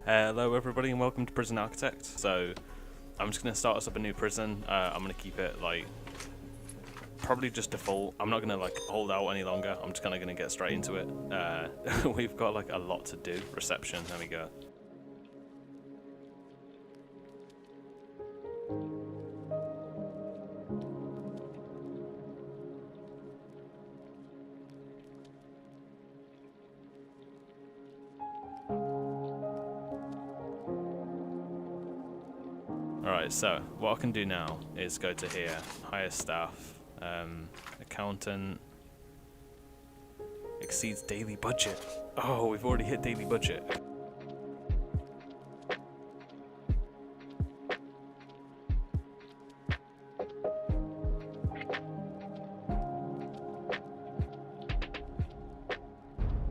Hello everybody and welcome to Prison Architect. So I'm just going to start us up a new prison. I'm going to keep it like probably just default. I'm not going to like hold out any longer. I'm just kind of going to get straight into it. We've got like a lot to do. Reception, there we go. Alright, so what I can do now is go to here, hire staff, accountant, exceeds daily budget. Oh, we've already hit daily budget.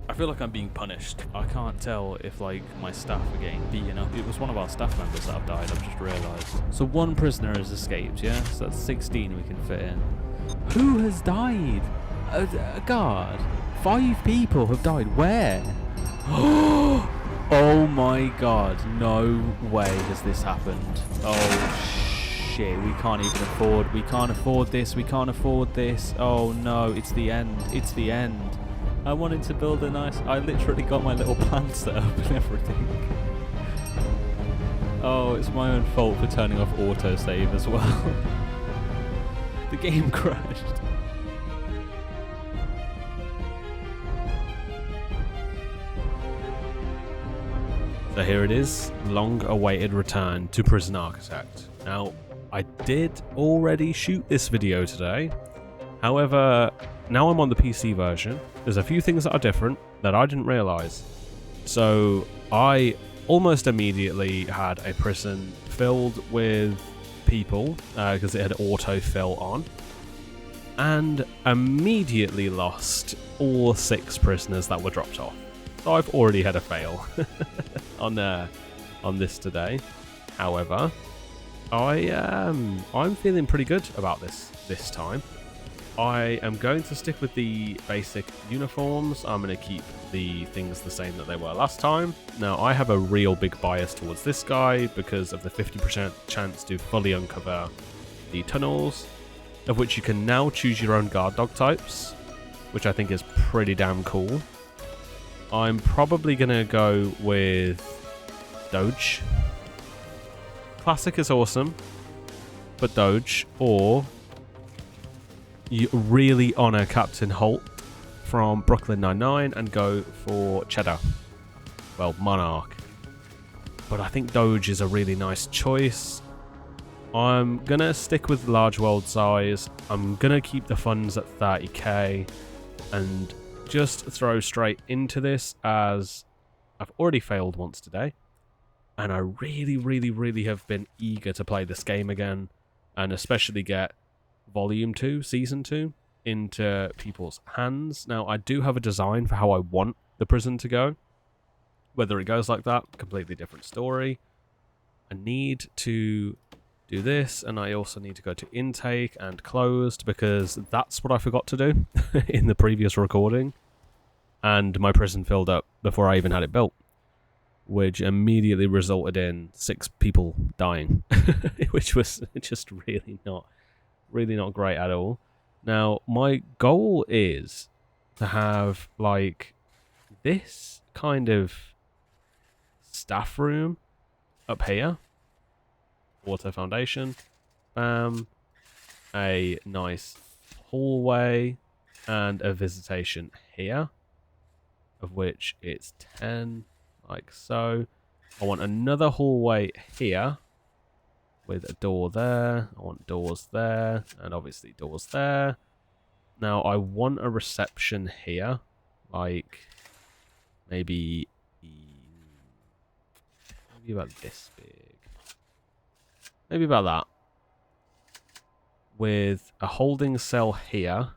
I feel like I'm being punished. I can't tell if like my staff are getting beaten up. It was one of our staff members that have died, I've just realised. So one prisoner has escaped, yeah? So that's 16 we can fit in. Who has died? A guard. 5 people have died. Where? Oh my god, no way has this happened. Oh shit, we can't afford this. Oh no, it's the end. I wanted to build a nice... I literally got my little plan set up and everything. Oh, it's my own fault for turning off autosave as well. The game crashed. So here it is, long-awaited return to Prison Architect. Now, I did already shoot this video today. However, now I'm on the PC version. There's a few things that are different that I didn't realise. So I almost immediately had a prison filled with people because it had autofill on, and immediately lost all 6 prisoners that were dropped off. So I've already had a fail on this today. However, I'm feeling pretty good about this time. I am going to stick with the basic uniforms. I'm going to keep the things the same that they were last time. Now, I have a real big bias towards this guy because of the 50% chance to fully uncover the tunnels, of which you can now choose your own guard dog types, which I think is pretty damn cool. I'm probably going to go with Doge. Classic is awesome, but Doge, or you really honour Captain Holt from Brooklyn Nine-Nine and go for Cheddar. Well, Monarch. But I think Doge is a really nice choice. I'm going to stick with large world size. I'm going to keep the funds at 30k and just throw straight into this, as I've already failed once today. And I really have been eager to play this game again, and especially get Volume 2, Season 2 into people's hands. Now, I do have a design for how I want the prison to go. Whether it goes like that, completely different story. I need to do this, and I also need to go to intake and closed, because that's what I forgot to do in the previous recording. And my prison filled up before I even had it built, which immediately resulted in 6 people dying, which was just really not great at all. Now, my goal is to have like this kind of staff room up here, water foundation, bam, a nice hallway, and a visitation here, of which it's 10, like so. I want another hallway here with a door there. I want doors there, and obviously doors there. Now, I want a reception here, like maybe about this big. Maybe about that. With a holding cell here,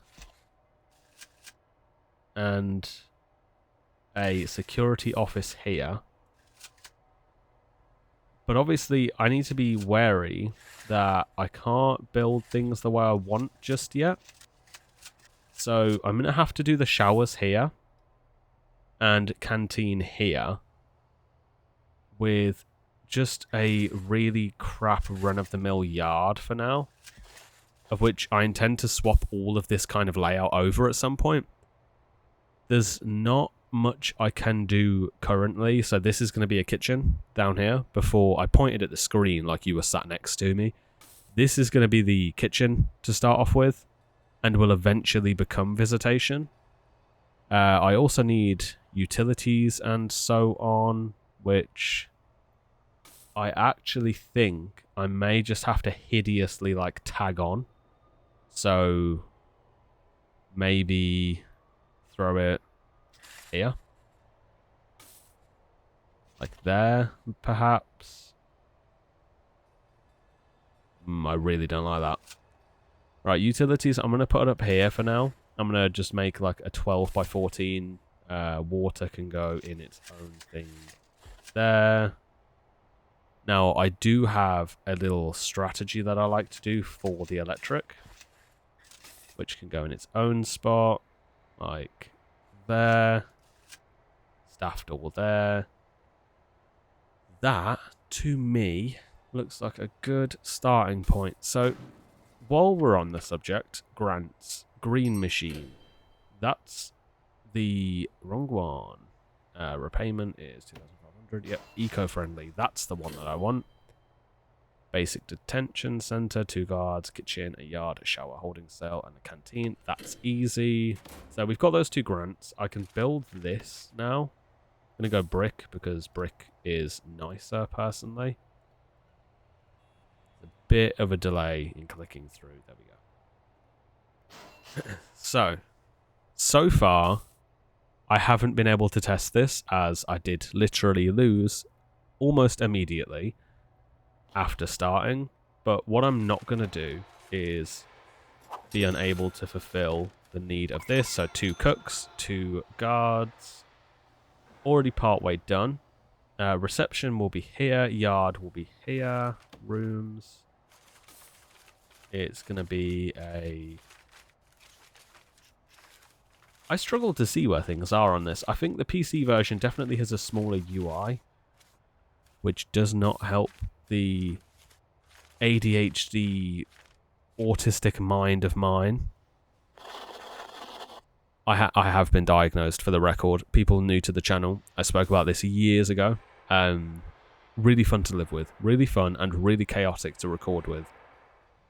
and a security office here. But obviously, I need to be wary that I can't build things the way I want just yet. So I'm going to have to do the showers here and canteen here. with just a really crap run-of-the-mill yard for now, of which I intend to swap all of this kind of layout over at some point. There's not much I can do currently, so this is going to be a kitchen down here. Before I pointed at the screen like you were sat next to me. This is going to be the kitchen to start off with, and will eventually become visitation. I also need utilities and so on, which I actually think I may just have to hideously like tag on. So maybe throw it here. Like there, perhaps. I really don't like that. Right, utilities, I'm going to put it up here for now. I'm going to just make like a 12 by 14. Water can go in its own thing there. Now, I do have a little strategy that I like to do for the electric, which can go in its own spot, like there. Staff door there. That, to me, looks like a good starting point. So, while we're on the subject, grants, green machine. That's the wrong one. Repayment is 2,500. Yep, eco-friendly. That's the one that I want. Basic detention center, 2 guards, kitchen, a yard, a shower, holding cell, and a canteen. That's easy. So we've got those 2 grants. I can build this now. I'm going to go brick because brick is nicer, personally. A bit of a delay in clicking through. There we go. So far, I haven't been able to test this, as I did literally lose almost immediately after starting. But what I'm not going to do is be unable to fulfill the need of this. So 2 cooks, 2 guards. Already partway done. Reception will be here. Yard will be here. Rooms. It's going to be a... I struggle to see where things are on this. I think the PC version definitely has a smaller UI, which does not help the ADHD autistic mind of mine. I have been diagnosed, for the record. People new to the channel, I spoke about this years ago. Really fun to live with. Really fun and really chaotic to record with.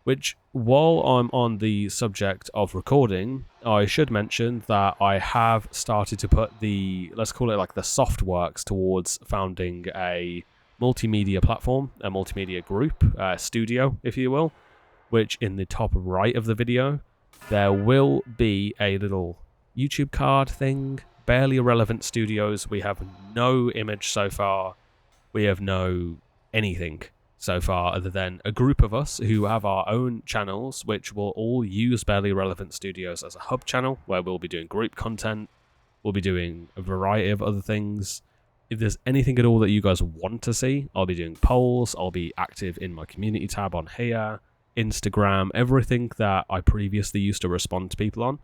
Which, while I'm on the subject of recording, I should mention that I have started to put the, let's call it like the soft works towards founding a multimedia platform, a multimedia group, studio, if you will, which in the top right of the video, there will be a little YouTube card thing, barely irrelevant studios. We have no image so far. We have no anything so far other than a group of us who have our own channels, which will all use Barely Relevant Studios as a hub channel, where we'll be doing group content. We'll be doing a variety of other things. If there's anything at all that you guys want to see, I'll be doing polls. I'll be active in my community tab on here, Instagram, everything that I previously used to respond to people on.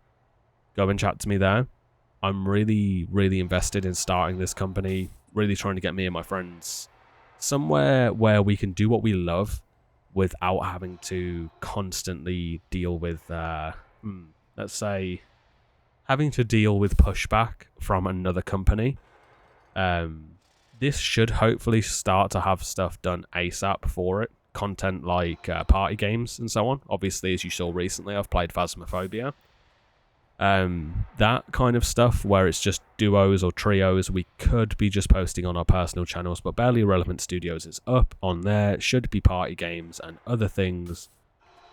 Go and chat to me there. I'm really, really invested in starting this company, really trying to get me and my friends somewhere where we can do what we love without having to constantly deal with, let's say, having to deal with pushback from another company. This should hopefully start to have stuff done ASAP for it. Content like party games and so on. Obviously, as you saw recently, I've played Phasmophobia. That kind of stuff where it's just duos or trios, we could be just posting on our personal channels, but Barely Relevant Studios is up on there. It should be party games and other things.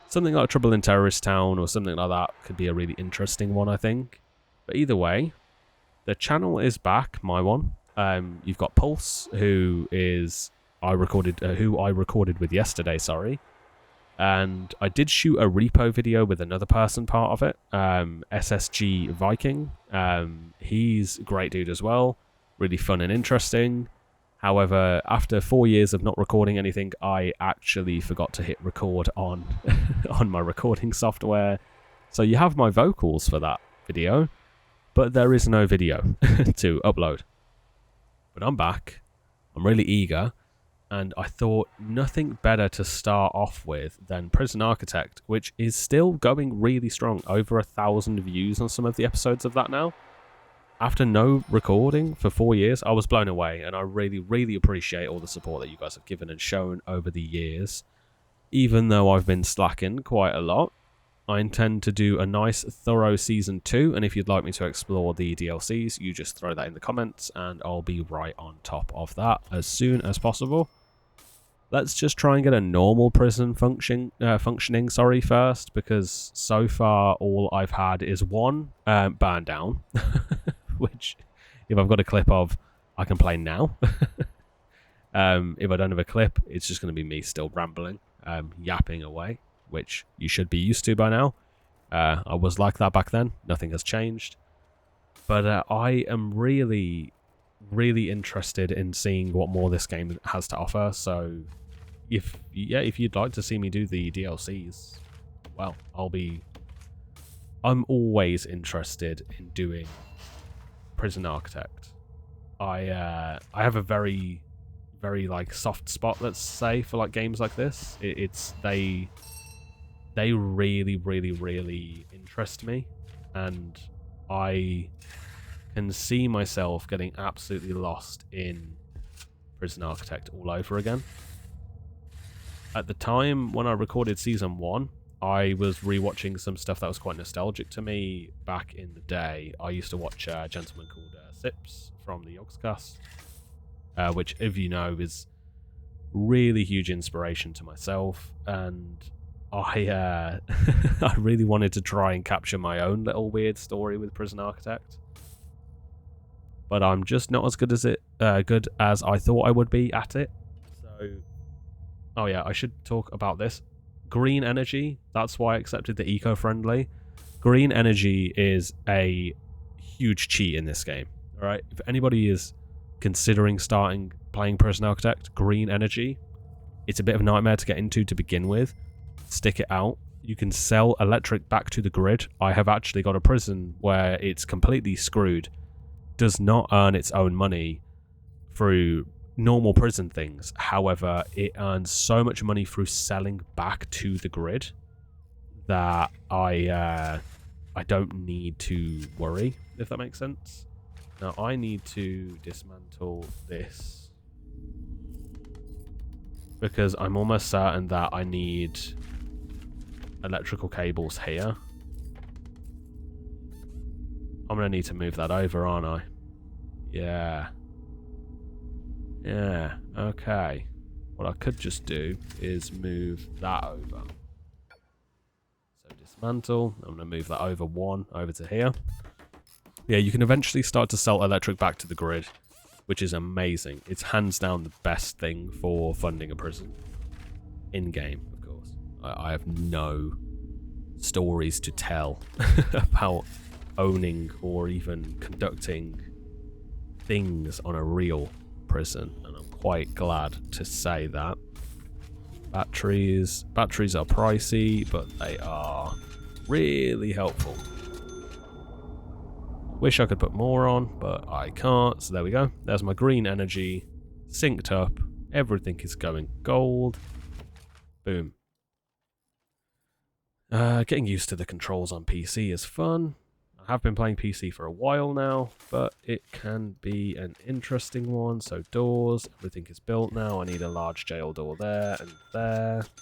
Something like Trouble in Terrorist Town or something like that could be a really interesting one, I think. But either way, the channel is back, my one. You've got Pulse, who I recorded with yesterday, sorry. And I did shoot a repo video with another person part of it, SSG Viking. He's a great dude as well, really fun and interesting. However, after 4 years of not recording anything, I actually forgot to hit record on on my recording software. So you have my vocals for that video, but there is no video to upload. But I'm back, I'm really eager. And I thought nothing better to start off with than Prison Architect, which is still going really strong. Over 1,000 views on some of the episodes of that now. After no recording for 4 years, I was blown away, and I really, really appreciate all the support that you guys have given and shown over the years. Even though I've been slacking quite a lot, I intend to do a nice, thorough Season 2, and if you'd like me to explore the DLCs, you just throw that in the comments, and I'll be right on top of that as soon as possible. Let's just try and get a normal prison functioning first, because so far all I've had is one burn down, which if I've got a clip of, I can play now. If I don't have a clip, it's just going to be me still rambling, yapping away, which you should be used to by now. I was like that back then. Nothing has changed. But I am really, really interested in seeing what more this game has to offer. So if you'd like to see me do the DLCs, well, I'm always interested in doing Prison Architect. I have a very, very like soft spot, let's say, for like games like this. They really, really, really interest me, and I can see myself getting absolutely lost in Prison Architect all over again. At the time when I recorded Season 1, I was rewatching some stuff that was quite nostalgic to me back in the day. I used to watch a gentleman called Sips from the Yogscast, which, if you know, is really huge inspiration to myself, and I I really wanted to try and capture my own little weird story with Prison Architect, but I'm just not as good as I thought I would be at it. So, oh yeah, I should talk about this. Green energy, that's why I accepted the eco-friendly. Green energy is a huge cheat in this game. All right, if anybody is considering playing Prison Architect, green energy, it's a bit of a nightmare to get into to begin with. Stick it out. You can sell electric back to the grid. I have actually got a prison where it's completely screwed, does not earn its own money through normal prison things. However, it earns so much money through selling back to the grid that I don't need to worry, if that makes sense. Now I need to dismantle this because I'm almost certain that I need electrical cables here. I'm going to need to move that over, aren't I? Yeah. Yeah, okay. What I could just do is move that over. So dismantle. I'm going to move that over to here. Yeah, you can eventually start to sell electric back to the grid, which is amazing. It's hands down the best thing for funding a prison. In-game, of course. I have no stories to tell about owning or even conducting things on a real prison, and I'm quite glad to say that. Batteries are pricey, but they are really helpful. Wish I could put more on, but I can't, so there we go. There's my green energy synced up. Everything is going gold. Boom. Getting used to the controls on PC is fun. I have been playing PC for a while now, but it can be an interesting one. So doors, everything is built now. I need a large jail door there,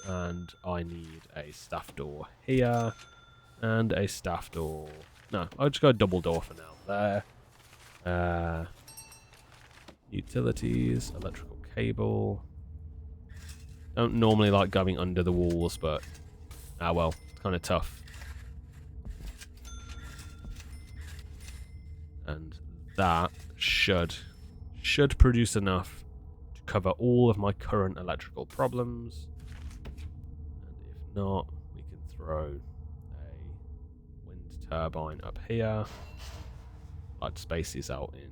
and I need a staff door here, and a staff door. No, I'll just go a double door for now. There. Utilities, electrical cable. Don't normally like going under the walls, but well, it's kind of tough. And that should produce enough to cover all of my current electrical problems. And if not, we can throw a wind turbine up here. I'd space these out in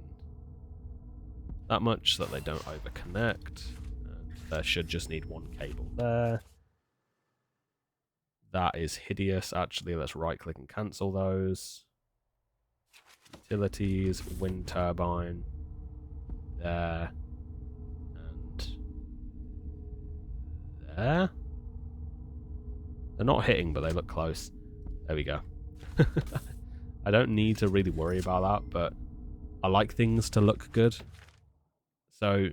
that much so that they don't overconnect. And there should just need one cable there. That is hideous, actually. Let's right-click and cancel those. Utilities, wind turbine, there, there. They're not hitting, but they look close. There we go. I don't need to really worry about that, but I like things to look good. So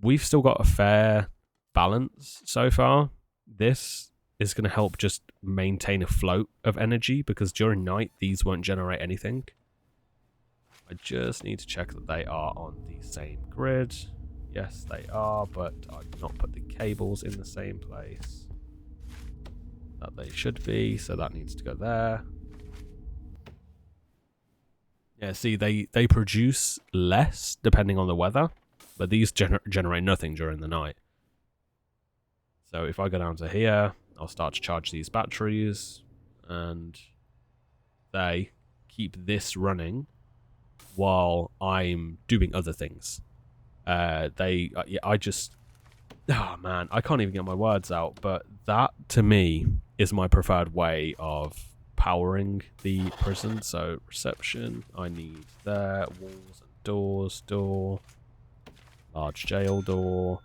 we've still got a fair balance so far. This is going to help just maintain a float of energy, because during night, these won't generate anything. I just need to check that they are on the same grid. Yes, they are, but I've not put the cables in the same place that they should be, so that needs to go there. Yeah, see, they produce less depending on the weather, but these generate nothing during the night. So if I go down to here, I'll start to charge these batteries, and they keep this running while I'm doing other things. Oh man, I can't even get my words out, but that to me is my preferred way of powering the prison. So reception, I need there, walls and doors, door, large jail door.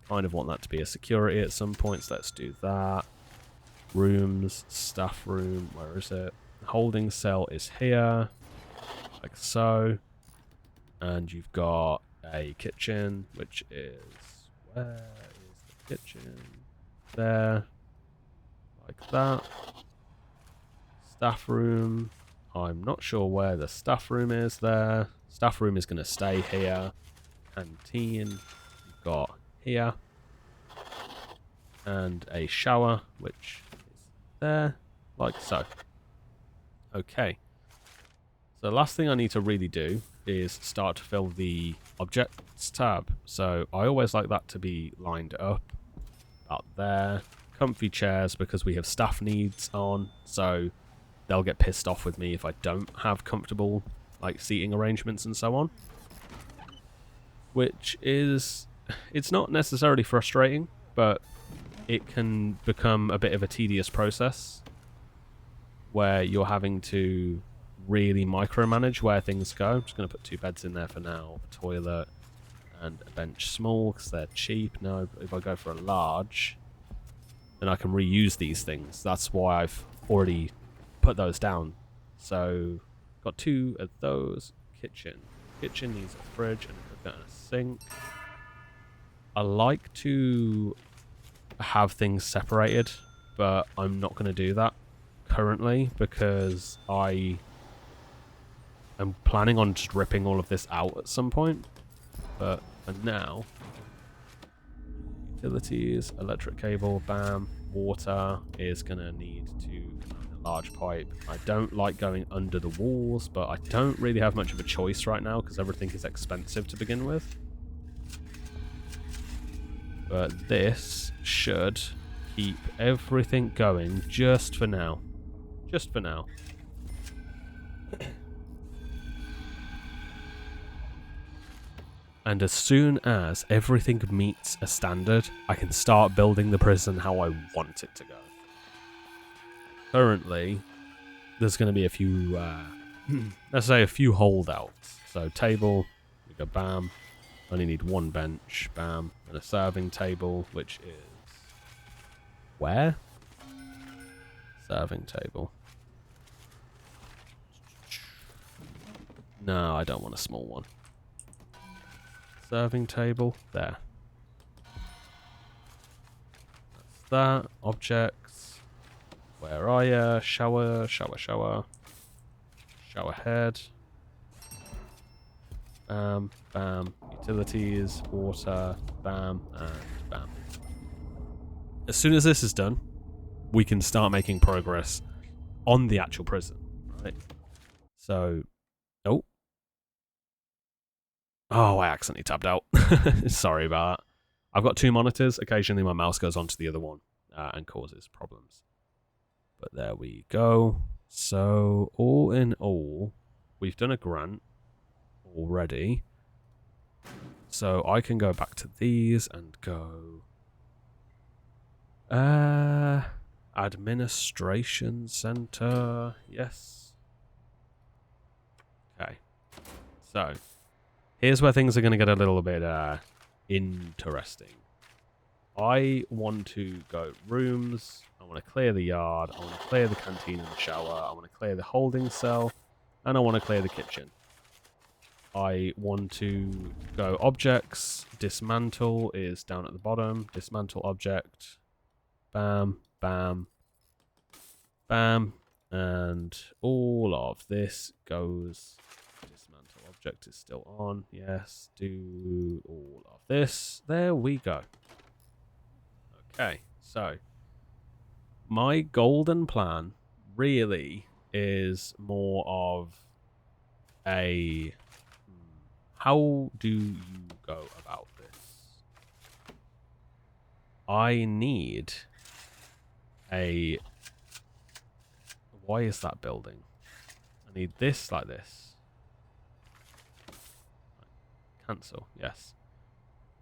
Kind of want that to be a security at some points. Let's do that. Rooms, staff room, where is it? Holding cell is here, like so. And you've got a kitchen, which is, where is the kitchen? There, like that. Staff room, I'm not sure where the staff room is there. Staff room is going to stay here. Canteen, you've got here. And a shower, which is there, like so. Okay. So the last thing I need to really do is start to fill the objects tab. So I always like that to be lined up about there. Comfy chairs, because we have staff needs on, so they'll get pissed off with me if I don't have comfortable like seating arrangements and so on. Which is, it's not necessarily frustrating, but it can become a bit of a tedious process where you're having to really micromanage where things go. I'm just going to put 2 beds in there for now, a toilet and a bench small because they're cheap. No, but if I go for a large, then I can reuse these things. That's why I've already put those down. So got 2 of those. Kitchen needs a fridge and a cooker and a sink. I like to have things separated, but I'm not going to do that currently because I am planning on just ripping all of this out at some point. But for now, utilities, electric cable, bam. Water is going to need to a large pipe. I don't like going under the walls, but I don't really have much of a choice right now because everything is expensive to begin with. But this should keep everything going just for now. Just for now. And as soon as everything meets a standard, I can start building the prison how I want it to go. Currently, there's going to be a few, let's say a few holdouts. So table, we go bam. Only need 1 bench, bam. And a serving table, which is... where? Serving table. No, I don't want a small one. Serving table, there. That's that. Objects. Where are ya? Shower, shower, shower. Shower head. Bam, bam. Utilities, water, bam, and bam. As soon as this is done, we can start making progress on the actual prison, right? So, oh, I accidentally tabbed out. Sorry about that. I've got 2 monitors. Occasionally my mouse goes onto the other one and causes problems. But there we go. So, all in all, we've done a grant already. So I can go back to these and go... administration center. Yes. Okay. So... here's where things are going to get a little bit interesting. I want to go rooms. I want to clear the yard. I want to clear the canteen and the shower. I want to clear the holding cell. And I want to clear the kitchen. I want to go objects. Dismantle is down at the bottom. Dismantle object. Bam, bam, bam. And all of this goes. Dismantle object is still on. Yes. Do all of this. There we go. Okay, so my golden plan really is more of a how do you go about this? I need a why is that building? I need this like this. Cancel, yes.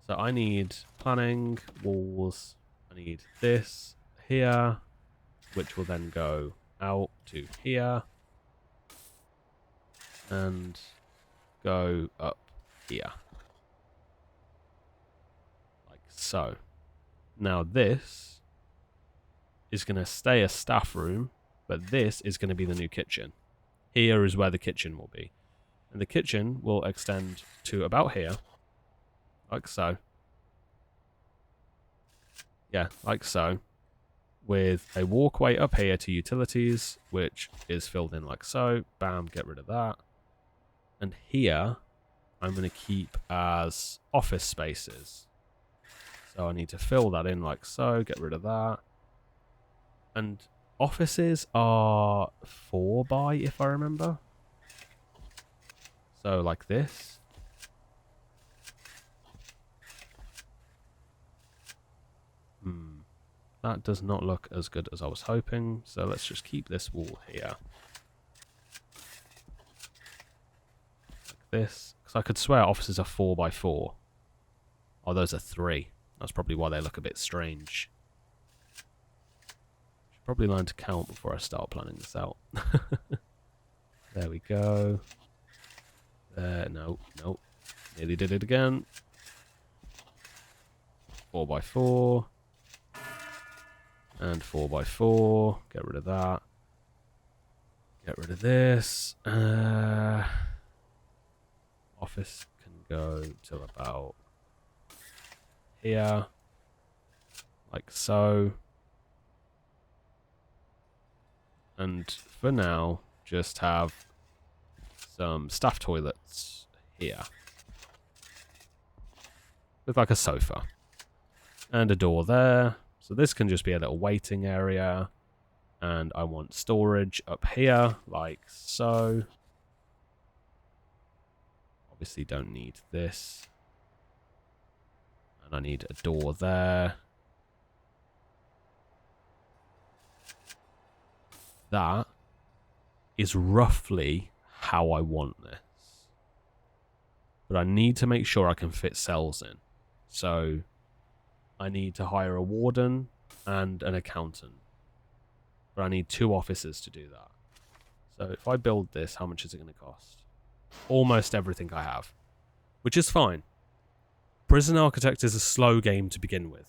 So I need planning, walls. I need this here, which will then go out to here and go up here. Like so. Now this is going to stay a staff room, but this is going to be the new kitchen. Here is where the kitchen will be. And the kitchen will extend to about here, like so. Yeah, like so, with a walkway up here to utilities, which is filled in like so. Bam, get rid of that. And here, I'm going to keep as office spaces. So I need to fill that in like so, get rid of that. And offices are 4 by, if I remember. So like this. That does not look as good as I was hoping, so let's just keep this wall here. Like this. Because I could swear offices are 4 by 4. Oh, those are 3. That's probably why they look a bit strange. Should probably learn to count before I start planning this out. There we go. There, no, no. Nearly did it again. 4 by 4. And 4 by 4. Get rid of that. Get rid of this. Office can go till about here. Like so. And for now, just have some staff toilets here. With like a sofa. And a door there. So this can just be a little waiting area. And I want storage up here, like so. Obviously don't need this. And I need a door there. That is roughly how I want this. But I need to make sure I can fit cells in. So I need to hire a warden and an accountant. But I need 2 officers to do that. So if I build this, how much is it going to cost? Almost everything I have. Which is fine. Prison Architect is a slow game to begin with.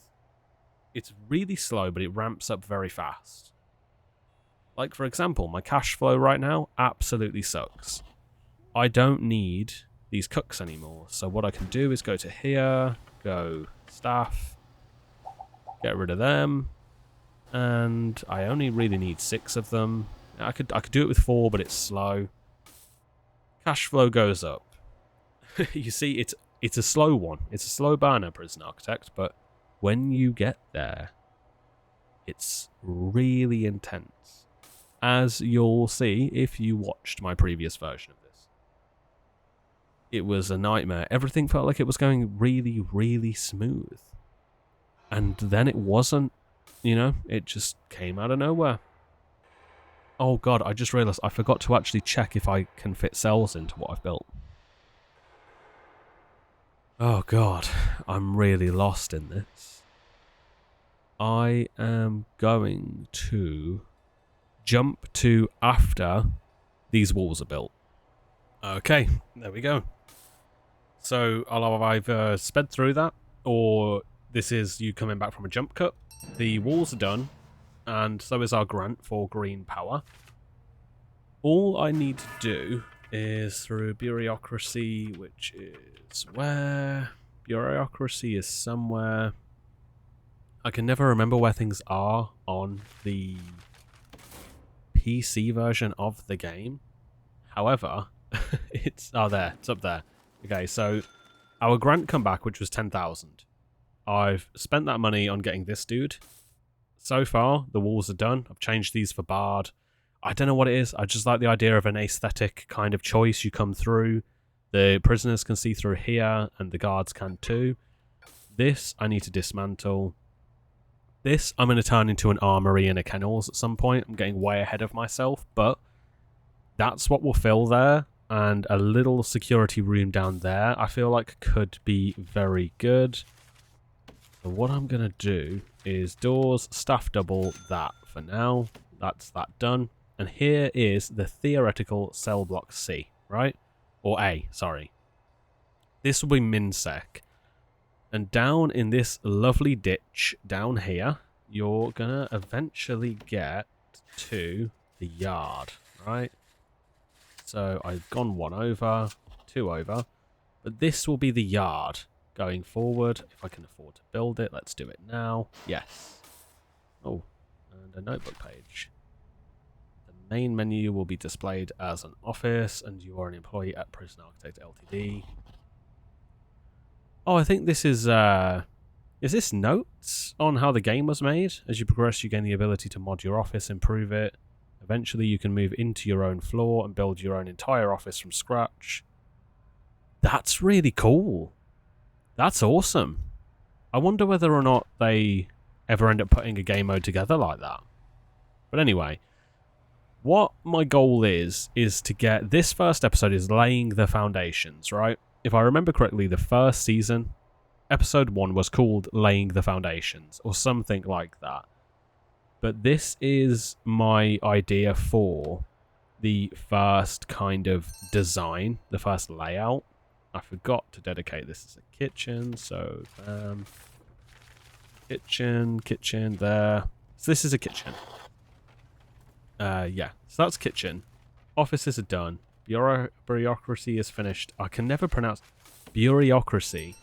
It's really slow, but it ramps up very fast. Like, for example, my cash flow right now absolutely sucks. I don't need these cooks anymore. So what I can do is go to here, go staff, get rid of them, and I only really need 6 of them. I could do it with 4, but it's slow. Cash flow goes up. You see, it's a slow one. It's a slow burner, Prison Architect, but when you get there, it's really intense. As you'll see if you watched my previous version of this. It was a nightmare. Everything felt like it was going really, really smooth. And then it wasn't, you know, it just came out of nowhere. Oh god, I just realised I forgot to actually check if I can fit cells into what I've built. Oh god, I'm really lost in this. I am going to jump to after these walls are built. Okay, there we go. So I'll have either sped through that, or This is you coming back from a jump cut. The walls are done, and so is our grant for green power. All I need to do is through bureaucracy, which is where? Bureaucracy is somewhere. I can never remember where things are on the PC version of the game. However, it's there. It's up there. Okay, so our grant come back, which was 10,000. I've spent that money on getting this dude. So far, the walls are done. I've changed these for Bard. I don't know what it is. I just like the idea of an aesthetic kind of choice. You come through, the prisoners can see through here, and the guards can too. This I need to dismantle. This I'm going to turn into an armory and a kennels at some point. I'm getting way ahead of myself, but that's what will fill there. And a little security room down there I feel like could be very good. So what I'm going to do is doors, staff double that for now. That's that done. And here is the theoretical cell block C, right? Or A, sorry. This will be MinSec. And down in this lovely ditch down here, you're going to eventually get to the yard, right? So I've gone 1 over, 2 over. But this will be the yard going forward. If I can afford to build it, let's do it now. Yes. Oh, and a notebook page. The main menu will be displayed as an office, and you are an employee at Prison Architect Ltd. Oh, I think this is this notes on how the game was made? As you progress, you gain the ability to mod your office, improve it. Eventually, you can move into your own floor and build your own entire office from scratch. That's really cool. That's awesome. I wonder whether or not they ever end up putting a game mode together like that. But anyway, what my goal is to get this first episode is laying the foundations, right? If I remember correctly, the first season, episode 1 was called Laying the Foundations or something like that. But this is my idea for the first kind of design, the first layout. I forgot to dedicate this as a kitchen, so kitchen there. So this is a kitchen. Yeah, so that's kitchen. Offices are done. Bureaucracy is finished. I can never pronounce bureaucracy.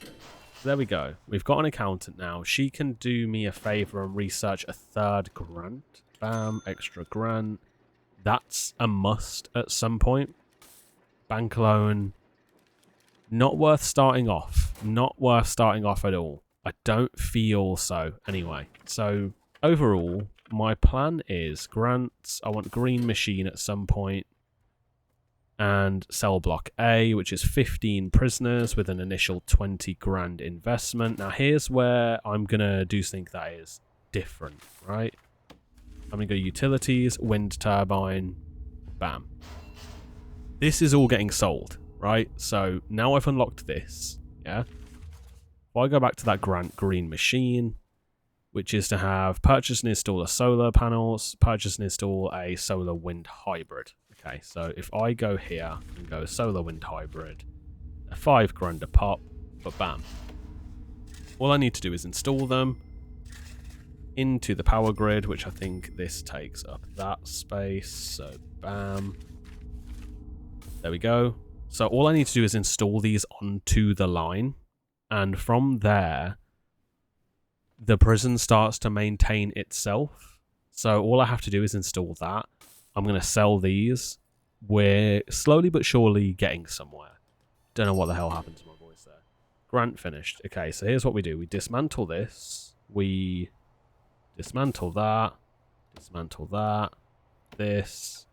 There we go. We've got an accountant now. She can do me a favor and research a 3rd grant. Bam, extra grant. That's a must at some point. Bank loan. Not worth starting off. Not worth starting off at all. I don't feel so. Anyway, so overall, my plan is grants. I want green machine at some point. And cell block A, which is 15 prisoners with an initial 20 grand investment. Now, here's where I'm going to do something that is different, right? I'm going to go utilities, wind turbine, bam. This is all getting sold, right? So now I've unlocked this, yeah? If I go back to that grant green machine, which is to have purchase and install a solar panels, purchase and install a solar wind hybrid. Okay, so if I go here and go solar wind hybrid, 5 grand a pop, but bam. All I need to do is install them into the power grid, which I think this takes up that space, so bam. There we go. So all I need to do is install these onto the line, and from there, the prison starts to maintain itself. So all I have to do is install that. I'm going to sell these. We're slowly but surely getting somewhere. Don't know what the hell happened to my voice there. Grant finished. Okay, so here's what we do. We dismantle this. We dismantle that. Dismantle that. This.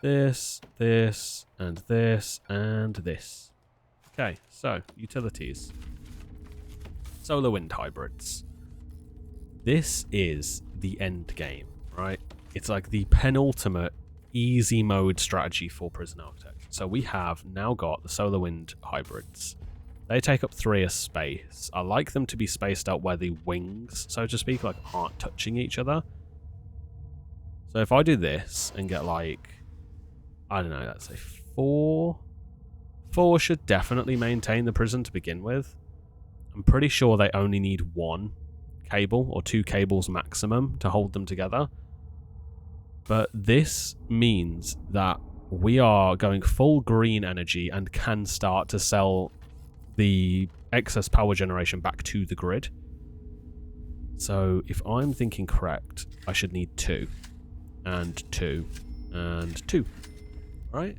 This. This. And this. And this. Okay, so utilities. Solar wind hybrids. This is the end game, right? It's like the penultimate easy mode strategy for Prison Architect. So we have now got the solar wind hybrids. They take up 3 as space. I like them to be spaced out where the wings, so to speak, like aren't touching each other. So if I do this and get like, I don't know, let's say 4. 4 should definitely maintain the prison to begin with. I'm pretty sure they only need one cable or two cables maximum to hold them together. But this means that we are going full green energy and can start to sell the excess power generation back to the grid. So if I'm thinking correct, I should need 2 and 2 and 2, right?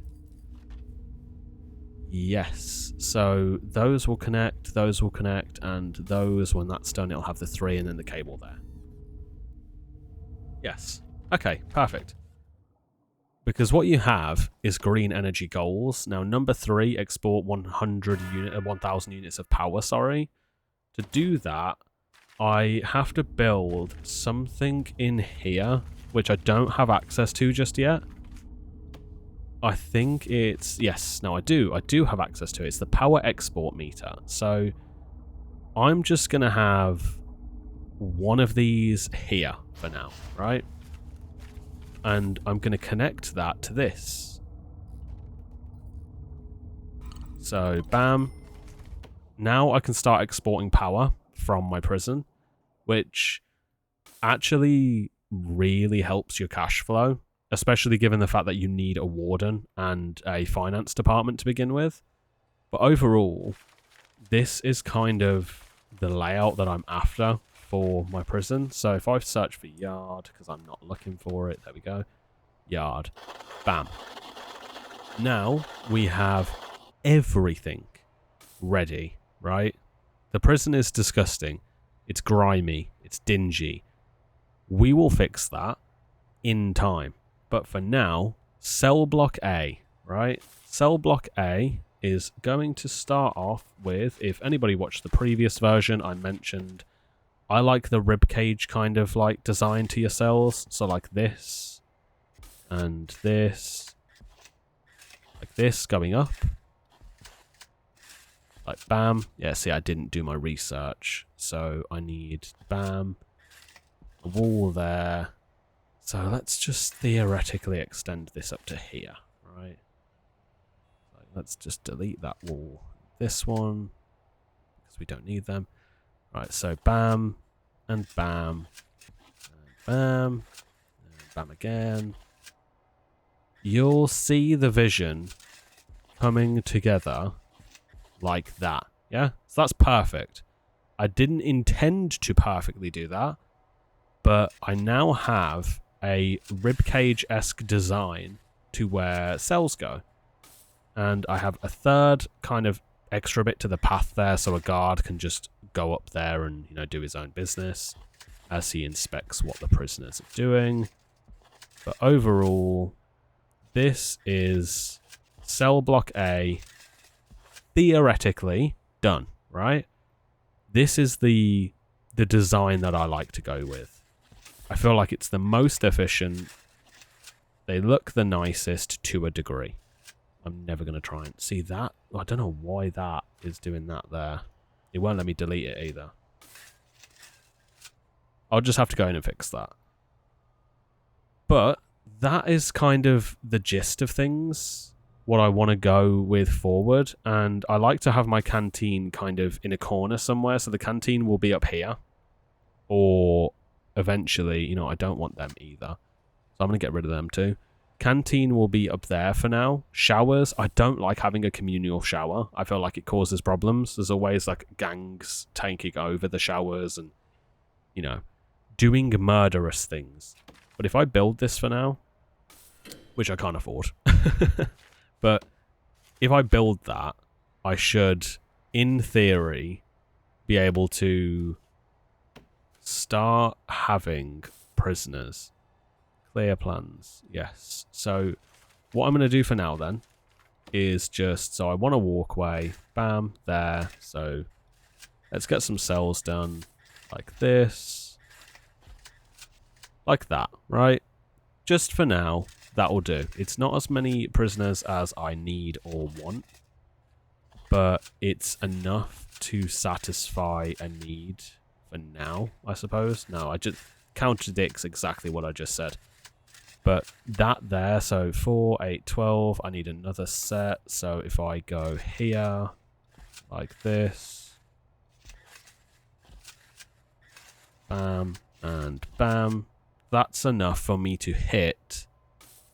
Yes, so those will connect, and those, when that's done, it'll have the 3 and then the cable there. Yes. Okay, perfect. Because what you have is green energy goals. Now, number 3, export 1,000 units of power, sorry. To do that, I have to build something in here, which I don't have access to just yet. I think it's... Yes, no, I do have access to it. It's the power export meter. So I'm just going to have one of these here for now, right? And I'm going to connect that to this. So, bam. Now I can start exporting power from my prison, which actually really helps your cash flow, especially given the fact that you need a warden and a finance department to begin with. But overall, this is kind of the layout that I'm after for my prison. So if I search for yard, because I'm not looking for it, there we go. Yard. Bam. Now we have everything ready, right? The prison is disgusting. It's grimy. It's dingy. We will fix that in time. But for now, cell block A, right? Cell block A is going to start off with, if anybody watched the previous version, I mentioned I like the ribcage kind of like design to your cells. So like this and this, like this going up. Like bam. Yeah, see, I didn't do my research. So I need bam, a wall there. So let's just theoretically extend this up to here, right? So let's just delete that wall. This one, because we don't need them. Right, so bam, and bam, and bam, and bam again. You'll see the vision coming together like that, yeah? So that's perfect. I didn't intend to perfectly do that, but I now have a ribcage-esque design to where cells go. And I have a third kind of extra bit to the path there, so a guard can just go up there and, you know, do his own business as he inspects what the prisoners are doing. But overall, this is cell block A theoretically done, right? This is the design that I like to go with. I feel like it's the most efficient. They look the nicest to a degree. I'm never going to try and see that. I don't know why that is doing that there. It won't let me delete it either. I'll just have to go in and fix that. But that is kind of the gist of things, what I want to go with forward. And I like to have my canteen kind of in a corner somewhere. So the canteen will be up here. Or eventually, you know, I don't want them either. So I'm going to get rid of them too. Canteen will be up there for now. Showers, I don't like having a communal shower. I feel like it causes problems. There's always like gangs taking over the showers and, you know, doing murderous things. But if I build this for now, which I can't afford, but if I build that, I should, in theory, be able to start having prisoners. Clear plans, yes. So what I'm going to do for now then is just, so I want a walkway, bam, there. So let's get some cells done like this, like that, right? Just for now, that will do. It's not as many prisoners as I need or want, but it's enough to satisfy a need for now, I suppose. No, I just contradicts exactly what I just said. But that there, so 4, 8, 12, I need another set. So if I go here, like this, bam, and bam. That's enough for me to hit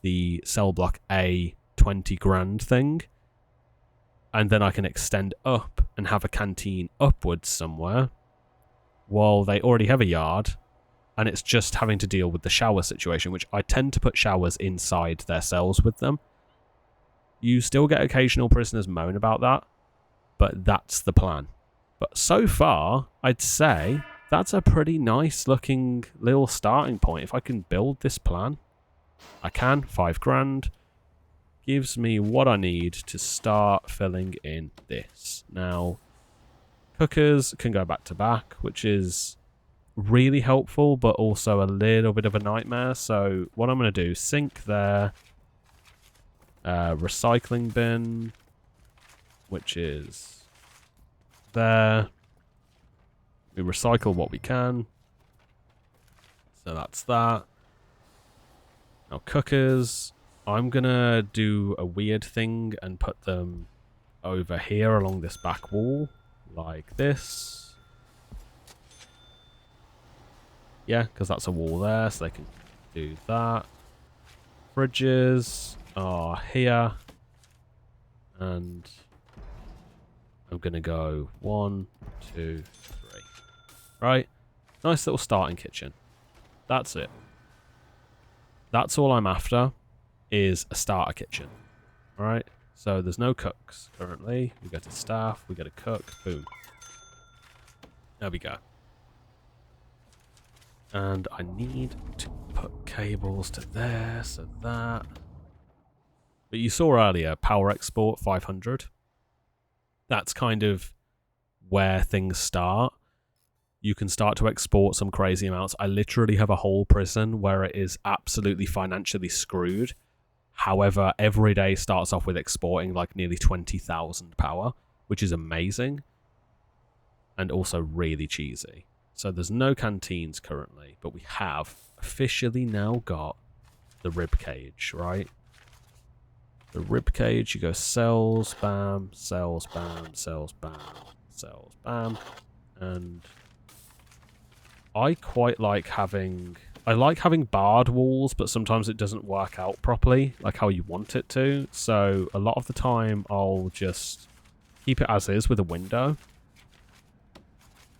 the cell block A 20 grand thing. And then I can extend up and have a canteen upwards somewhere while they already have a yard. And it's just having to deal with the shower situation, which I tend to put showers inside their cells with them. You still get occasional prisoners moan about that, but that's the plan. But so far, I'd say that's a pretty nice looking little starting point. If I can build this plan, I can. 5 grand gives me what I need to start filling in this. Now, cookers can go back to back, which is really helpful, but also a little bit of a nightmare. So what I'm going to do, sink there, recycling bin, which is there. We recycle what we can. So that's that. Now cookers, I'm going to do a weird thing and put them over here along this back wall, like this. Yeah, because that's a wall there, so they can do that. Fridges are here. And I'm going to go 1, 2, 3. Right? Nice little starting kitchen. That's it. That's all I'm after, is a starter kitchen. Alright? So there's no cooks currently. We go to staff, we get a cook, boom. There we go. And I need to put cables to there, so that. But you saw earlier, power export 500. That's kind of where things start. You can start to export some crazy amounts. I literally have a whole prison where it is absolutely financially screwed. However, every day starts off with exporting like nearly 20,000 power, which is amazing. And also really cheesy. So there's no canteens currently, but we have officially now got the rib cage, right? The rib cage, you go cells, bam, cells, bam, cells, bam, cells, bam. And I quite like having... I like having barred walls, but sometimes it doesn't work out properly, like how you want it to. So a lot of the time, I'll just keep it as is with a window.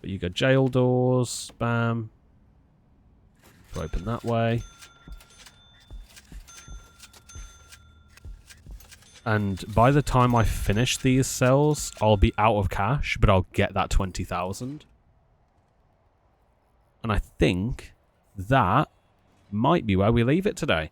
But you go jail doors, bam. Open that way. And by the time I finish these cells, I'll be out of cash, but I'll get that 20,000. And I think that might be where we leave it today.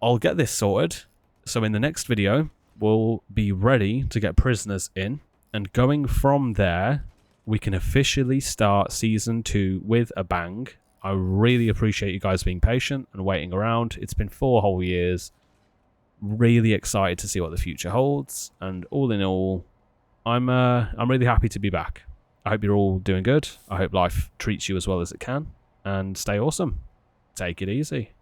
I'll get this sorted. So in the next video, we'll be ready to get prisoners in. And going from there, we can officially start Season 2 with a bang. I really appreciate you guys being patient and waiting around. It's been 4 whole years. Really excited to see what the future holds. And all in all, I'm really happy to be back. I hope you're all doing good. I hope life treats you as well as it can. And stay awesome. Take it easy.